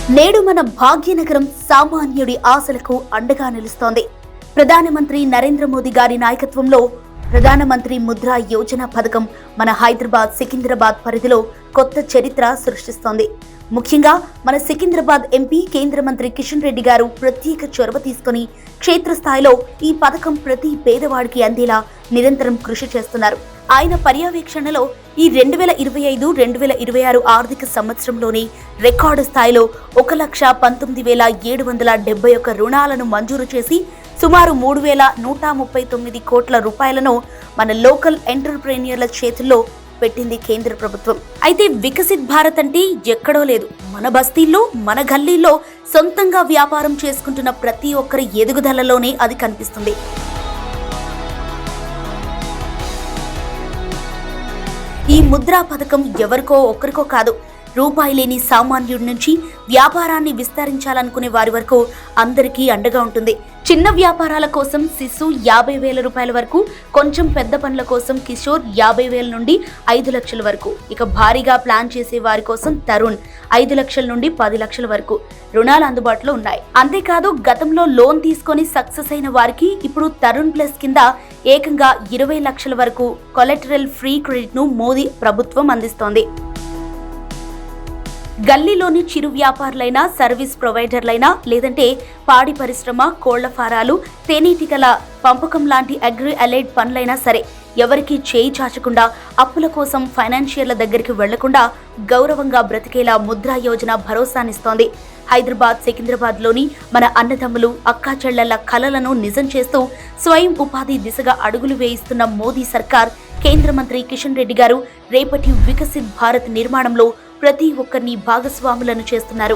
నేడు మన భాగ్యనగరం సామాన్యుడి ఆశలకు అండగా నిలుస్తోంది. ప్రధానమంత్రి నరేంద్ర మోదీ గారి నాయకత్వంలో ప్రధానమంత్రి ముద్రా యోజన పథకం మన హైదరాబాద్, సికింద్రాబాద్ పరిధిలో కొత్త చరిత్ర సృష్టిస్తోంది. ముఖ్యంగా మన సికింద్రాబాద్ ఎంపీ కేంద్ర మంత్రి కిషన్ రెడ్డి గారు ప్రత్యేక చొరవ తీసుకుని క్షేత్రస్థాయిలో ఈ పథకం ప్రతి పేదవాడికి అందేలా నిరంతరం కృషి చేస్తున్నారు. ఆయన పర్యవేక్షణలో ఈ 2025-2026 ఆర్థిక సంవత్సరంలోని రికార్డు స్థాయిలో 1,19,771 రుణాలను మంజూరు చేసి సుమారు 3,139 కోట్ల రూపాయలను మన లోకల్ ఎంటర్‌ప్రెన్యూర్ల చేతుల్లో పెట్టింది కేంద్ర ప్రభుత్వం. అయితే వికసిత్ భారత్ అంటే ఎక్కడో లేదు, మన బస్తీల్లో, మన గల్లీల్లో సొంతంగా వ్యాపారం చేసుకుంటున్న ప్రతి ఒక్కరి ఎదుగుదలలోనే అది కనిపిస్తుంది. ఈ ముద్రా పథకం ఎవరికో ఒక్కరికో కాదు, రూపాయి లేని సామాన్యుడి నుంచి వ్యాపారాన్ని విస్తరించాలనుకునే వారి వరకు అందరికీ అండగా ఉంటుంది. చిన్న వ్యాపారాల కోసం శిశు 50,000 రూపాయల వరకు, కొంచెం పెద్ద పనుల కోసం కిషోర్ 50,000 నుండి 5 లక్షల వరకు, ఇక భారీగా ప్లాన్ చేసే వారి కోసం తరుణ్ 5 లక్షల నుండి 10 లక్షల వరకు రుణాలు అందుబాటులో ఉన్నాయి. అంతేకాదు గతంలో లోన్ తీసుకొని సక్సెస్ అయిన వారికి ఇప్పుడు తరుణ్ ప్లస్ కింద ఏకంగా 20 లక్షల వరకు కొలెటరల్ ఫ్రీ క్రెడిట్ ను మోదీ ప్రభుత్వం అందిస్తోంది. గల్లీలోని చిరు వ్యాపారులైనా, సర్వీస్ ప్రొవైడర్లైనా, లేదంటే పాడి పరిశ్రమ, కోళ్ల ఫారాలు, తేనీటికల పంపకం లాంటి అగ్రి అలైడ్ పనులైనా సరే ఎవరికీ చేయి చాచకుండా, అప్పుల కోసం ఫైనాన్షియర్ల దగ్గరికి వెళ్లకుండా గౌరవంగా బ్రతికేలా ముద్రా యోజన భరోసానిస్తోంది. హైదరాబాద్, సికింద్రాబాద్లోని మన అన్నదమ్ములు, అక్కా చెళ్లల కలలను నిజం చేస్తూ స్వయం ఉపాధి దిశగా అడుగులు వేయిస్తున్న మోదీ సర్కార్, కేంద్ర మంత్రి కిషన్ రెడ్డి గారు రేపటి వికసిత్ భారత్ నిర్మాణంలో ప్రతి ఒక్కరిని భాగస్వాములను చేస్తున్నారు.